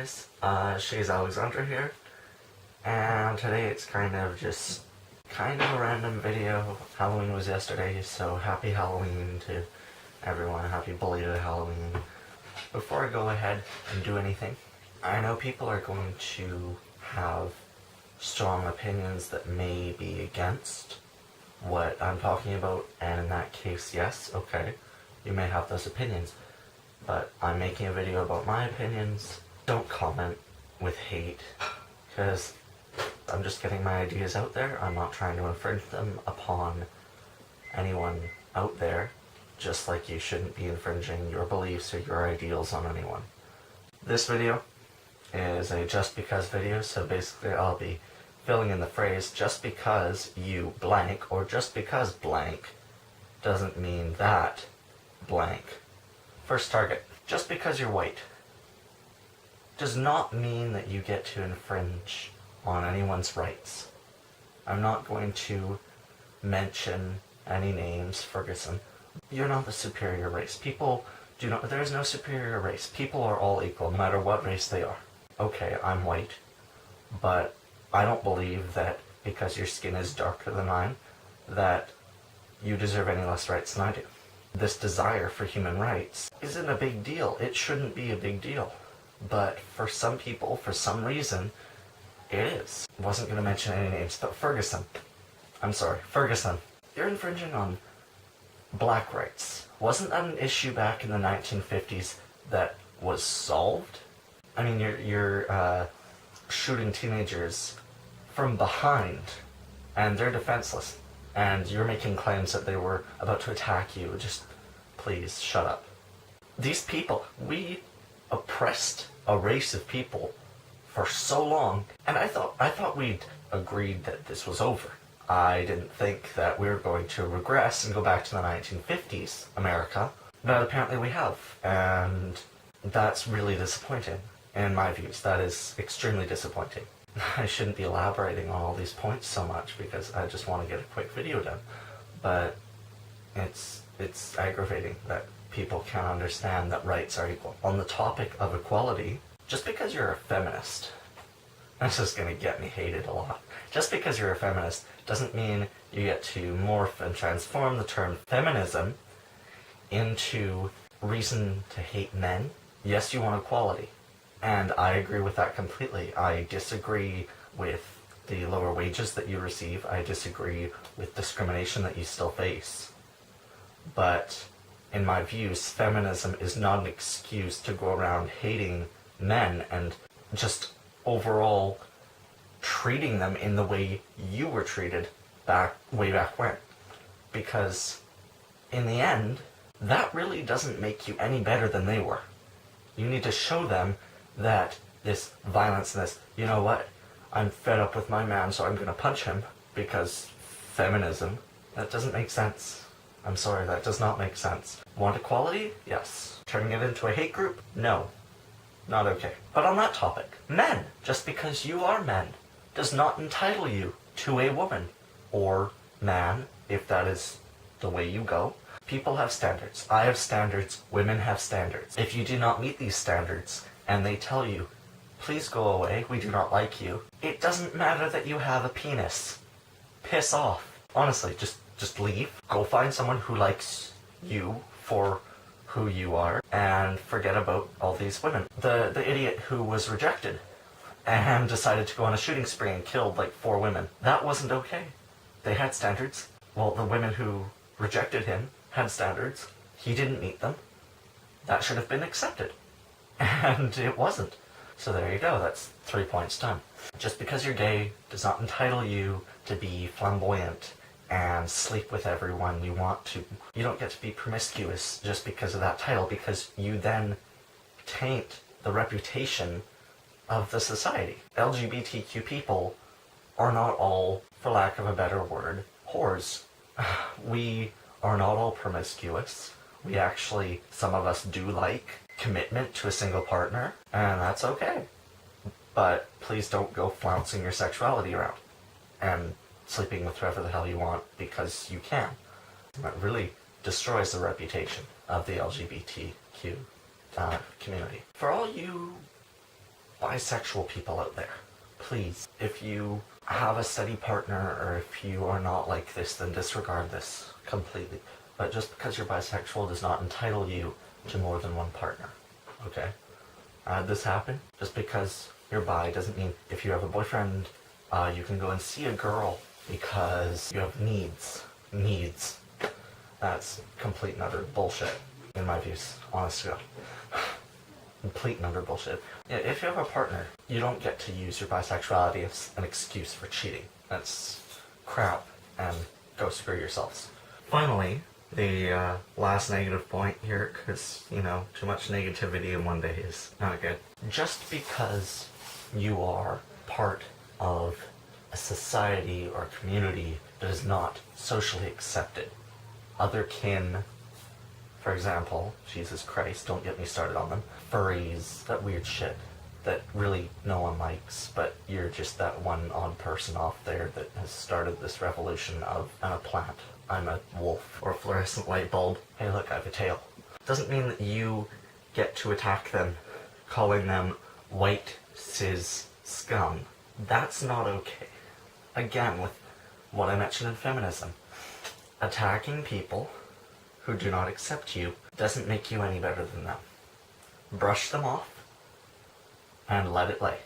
guys, Chez Alexandre here, and today it's kind of a random video. Halloween was yesterday, so happy Halloween to everyone, happy belated Halloween. Before I go ahead and do anything, I know people are going to have strong opinions that may be against what I'm talking about, and in that case, yes, okay, you may have those opinions. But I'm making a video about my opinions. Don't comment with hate, because I'm just getting my ideas out there. I'm not trying to infringe them upon anyone out there, just like you shouldn't be infringing your beliefs or your ideals on anyone. This video is a just because video, so basically I'll be filling in the phrase just because you blank or just because blank doesn't mean that blank. First target. Just because you're white does not mean that you get to infringe on anyone's rights. I'm not going to mention any names, Ferguson. You're not the superior race. There is no superior race. People are all equal, no matter what race they are. Okay, I'm white, but I don't believe that because your skin is darker than mine, that you deserve any less rights than I do. This desire for human rights isn't a big deal. It shouldn't be a big deal. But for some people, for some reason, it is. I wasn't going to mention any names, but Ferguson. I'm sorry, Ferguson. You're infringing on black rights. Wasn't that an issue back in the 1950s that was solved? I mean, you're shooting teenagers from behind, and they're defenseless. And you're making claims that they were about to attack you. Just please shut up. These people, we oppressed a race of people for so long, and I thought we'd agreed that this was over. I didn't think that we were going to regress and go back to the 1950s America, but apparently we have, and that's really disappointing. In my views, that is extremely disappointing. I shouldn't be elaborating on all these points so much because I just want to get a quick video done. But it's aggravating that people can't understand that rights are equal. On the topic of equality, just because you're a feminist, this is going to get me hated a lot. Just because you're a feminist doesn't mean you get to morph and transform the term feminism into reason to hate men. Yes, you want equality. And I agree with that completely. I disagree with the lower wages that you receive. I disagree with discrimination that you still face. But in my views, feminism is not an excuse to go around hating men and just overall treating them in the way you were treated way back when. Because in the end, that really doesn't make you any better than they were. You need to show them that this violence and this, you know what, I'm fed up with my man, so I'm going to punch him because feminism, that doesn't make sense. I'm sorry, that does not make sense. Want equality? Yes. Turning it into a hate group? No. Not okay. But on that topic, men, just because you are men, does not entitle you to a woman or man, if that is the way you go. People have standards. I have standards. Women have standards. If you do not meet these standards, and they tell you, please go away, we do not like you, it doesn't matter that you have a penis. Piss off. Honestly, just leave. Go find someone who likes you for who you are, and forget about all these women. The idiot who was rejected and decided to go on a shooting spree and killed like 4 women. That wasn't okay. They had standards. Well, the women who rejected him had standards. He didn't meet them. That should have been accepted. And it wasn't. So there you go, that's 3 points done. Just because you're gay does not entitle you to be flamboyant and sleep with everyone you want to. You don't get to be promiscuous just because of that title, because you then taint the reputation of the society. LGBTQ people are not all, for lack of a better word, whores. We are not all promiscuous. We actually, some of us do like commitment to a single partner, and that's okay. But please don't go flouncing your sexuality around and sleeping with whoever the hell you want because you can. That really destroys the reputation of the LGBTQ community. For all you bisexual people out there, please, if you have a steady partner or if you are not like this, then disregard this completely. But just because you're bisexual does not entitle you to more than one partner, okay? This happened. Just because you're bi doesn't mean if you have a boyfriend, you can go and see a girl because you have needs. Needs. That's complete and utter bullshit, in my views, honest to God. Complete and utter bullshit. If you have a partner, you don't get to use your bisexuality as an excuse for cheating. That's crap, and go screw yourselves. Finally, the last negative point here, because, you know, too much negativity in one day is not good. Just because you are part of a society or community that is not socially accepted, other kin, for example, Jesus Christ, don't get me started on them, furries, that weird shit that really no one likes, but you're just that one odd person off there that has started this revolution of I'm a plant, I'm a wolf, or a fluorescent light bulb. Hey look, I have a tail. Doesn't mean that you get to attack them, calling them white cis scum. That's not okay. Again, with what I mentioned in feminism, attacking people who do not accept you doesn't make you any better than them. Brush them off and let it lay.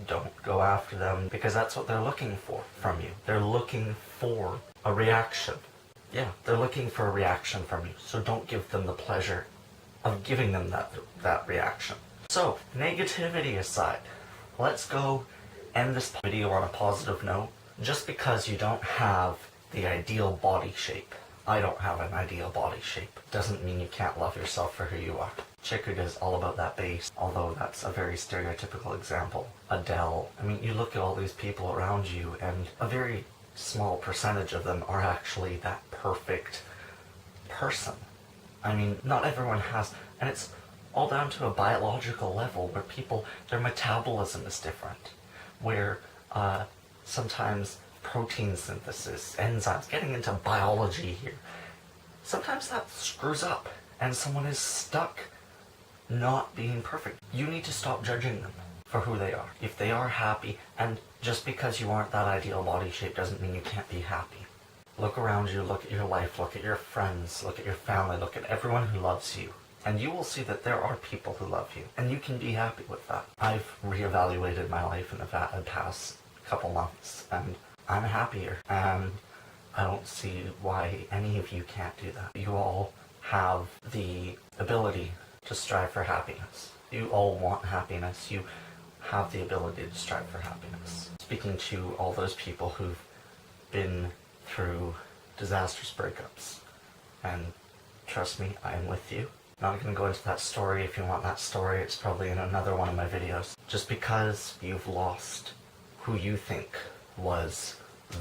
Don't go after them because that's what they're looking for from you. They're looking for a reaction. Yeah, they're looking for a reaction from you. So don't give them the pleasure of giving them that reaction. So, negativity aside, let's go end this video on a positive note. Just because you don't have the ideal body shape, I don't have an ideal body shape, doesn't mean you can't love yourself for who you are. Chick is all about that bass, although that's a very stereotypical example. Adele, I mean, you look at all these people around you and a very small percentage of them are actually that perfect person. I mean, not everyone has, and it's all down to a biological level where people, their metabolism is different, where sometimes protein synthesis, enzymes, getting into biology here, sometimes that screws up and someone is stuck not being perfect. You need to stop judging them for who they are. If they are happy, and just because you aren't that ideal body shape doesn't mean you can't be happy. Look around you, look at your life, look at your friends, look at your family, look at everyone who loves you. And you will see that there are people who love you, and you can be happy with that. I've reevaluated my life in the past couple months, and I'm happier, and I don't see why any of you can't do that. You all have the ability to strive for happiness. You all want happiness. You have the ability to strive for happiness. Speaking to all those people who've been through disastrous breakups, and trust me, I am with you. Not going to go into that story. If you want that story, it's probably in another one of my videos. Just because you've lost who you think was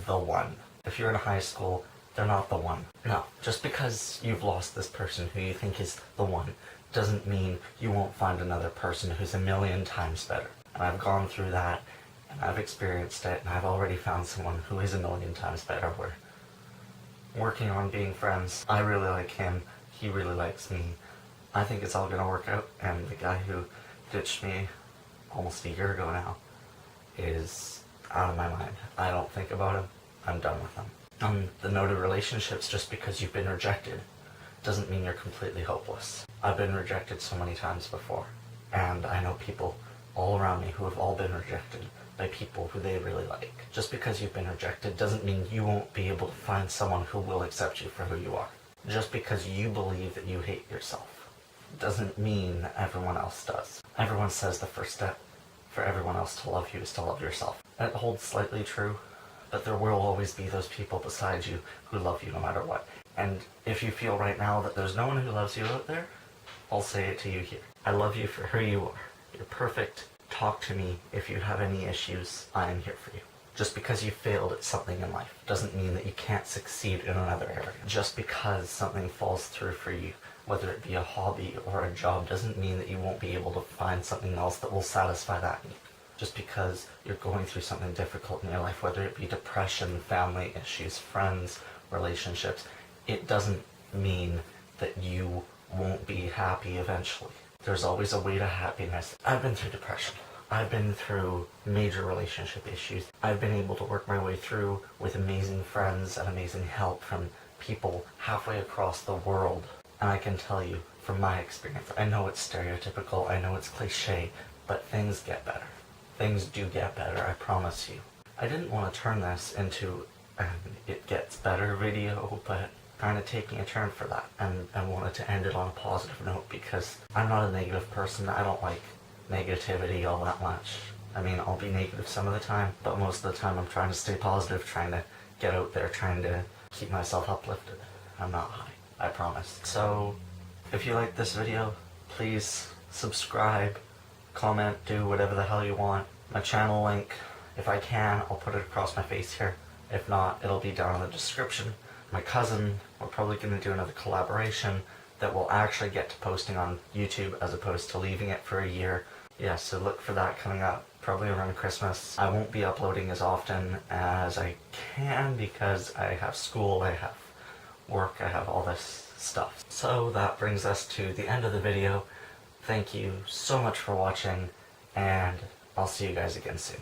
the one. If you're in high school, they're not the one. No, just because you've lost this person who you think is the one doesn't mean you won't find another person who's a million times better. And I've gone through that, and I've experienced it, and I've already found someone who is a million times better. We're working on being friends. I really like him. He really likes me. I think it's all gonna work out, and the guy who ditched me almost a year ago now is out of my mind. I don't think about him. I'm done with him. On the note of relationships, just because you've been rejected doesn't mean you're completely hopeless. I've been rejected so many times before, and I know people all around me who have all been rejected by people who they really like. Just because you've been rejected doesn't mean you won't be able to find someone who will accept you for who you are. Just because you believe that you hate yourself doesn't mean that everyone else does. Everyone says the first step for everyone else to love you is to love yourself. That holds slightly true, but there will always be those people beside you who love you no matter what. And if you feel right now that there's no one who loves you out there, I'll say it to you here. I love you for who you are. You're perfect. Talk to me if you have any issues. I am here for you. Just because you failed at something in life doesn't mean that you can't succeed in another area. Just because something falls through for you, whether it be a hobby or a job, doesn't mean that you won't be able to find something else that will satisfy that need. Just because you're going through something difficult in your life, whether it be depression, family issues, friends, relationships, it doesn't mean that you won't be happy eventually. There's always a way to happiness. I've been through depression. I've been through major relationship issues. I've been able to work my way through with amazing friends and amazing help from people halfway across the world. And I can tell you, from my experience, I know it's stereotypical, I know it's cliche, but things get better. Things do get better, I promise you. I didn't want to turn this into an it gets better video, but kind of taking a turn for that, and I wanted to end it on a positive note because I'm not a negative person. I don't like negativity all that much. I mean, I'll be negative some of the time, but most of the time I'm trying to stay positive, trying to get out there, trying to keep myself uplifted. I'm not high, I promise. So, if you like this video, please subscribe, comment, do whatever the hell you want. My channel link, if I can, I'll put it across my face here. If not, it'll be down in the description. My cousin, we're probably going to do another collaboration that will actually get to posting on YouTube as opposed to leaving it for a year. Yeah, so look for that coming up probably around Christmas. I won't be uploading as often as I can because I have school, I have work, I have all this stuff. So that brings us to the end of the video. Thank you so much for watching, and I'll see you guys again soon.